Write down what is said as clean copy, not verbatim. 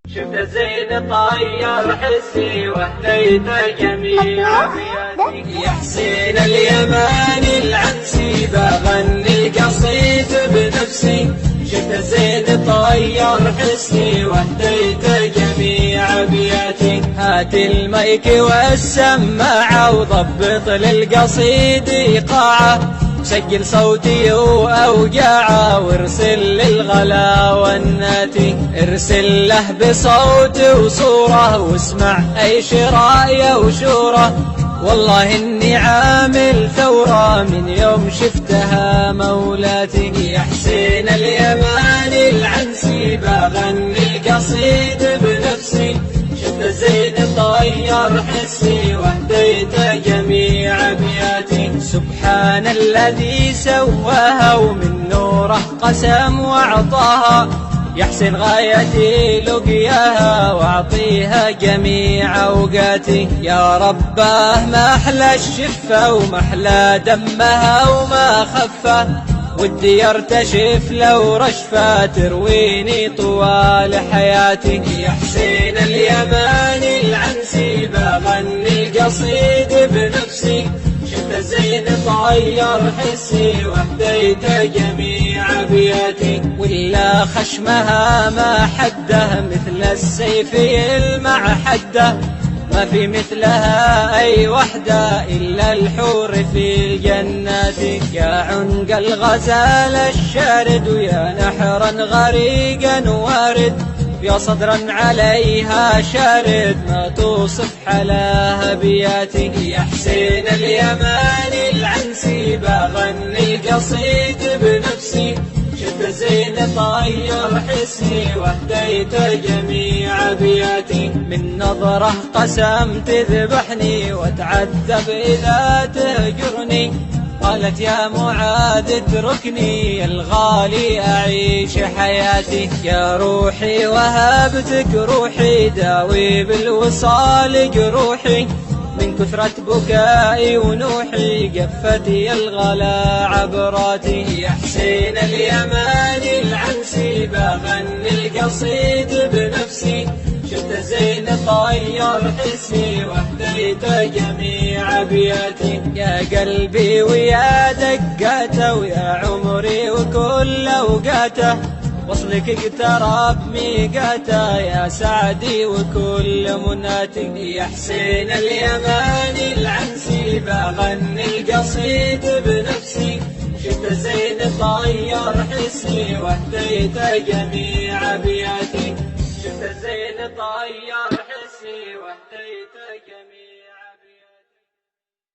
شفت زين طير حسي واهديت جميع أبياتي. يا حسين اليماني العنسي بغني القصيد بنفسي. شفت زين طير حسي واهديت جميع أبياتي. هات المايك والسماعة وضبط للقصيد إيقاعه. سجل صوتي وأوجاعه وارسل للغلا والناتي. ارسل له بصوت وصورة واسمع أي شراية وشورة. والله إني عامل ثورة من يوم شفتها مولاتي. يا حسين اليماني العنسي بغني القصيد بنفسي. شفت زين طير حسي واهديت جميع أبياتي. سبحان الذي سواها ومن نوره قسم واعطاها. يا حسين غايتي لقياها واعطيها جميع اوقاتي. يا رباه ما احلى الشفه وما احلى دمها وما خفه. ودي يرتشف لو رشفه ترويني طوال حياتي. يا حسين اليماني العنسي بغني القصيد بنفسي. شفت زين طير حسي واهديت جميع أبياتي. ولا خشمها ما حده مثل السيف يلمع حده. ما في مثلها أي وحدة إلا الحور في الجنات. يا عنق الغزال الشارد ويا نحرا غريقا وارد. يا صدرا عليها شارد ما توصف حلاها أبياتي. يا حسين اليماني العنسي بغني القصيد بنفسي. شفت زين طير حسي واهديت جميع أبياتي. من نظرة قسم تذبحني واتعذب إذا تهجرني. قالت يا معاذ اتركني الغالي أعيش حياتي. يا روحي وهبتك روحي داوي بالوصال جروحي. من كثرة بكائي ونوحي قفتي الغلا عبراتي. يا حسين اليماني العنسي بغني القصيد بنفسي. شفت زين طير حسي واهديت جميع أبياتي. يا قلبي ويا دقاته ويا عمري وكل أوقاته. وصلك اقترب ميقاته يا سعدي وكل مناتي. يا حسين اليماني العنسي بغني القصيد بنفسي. شفت زين طير حسي واهديت جميع أبياتي. شفت زين طير حسي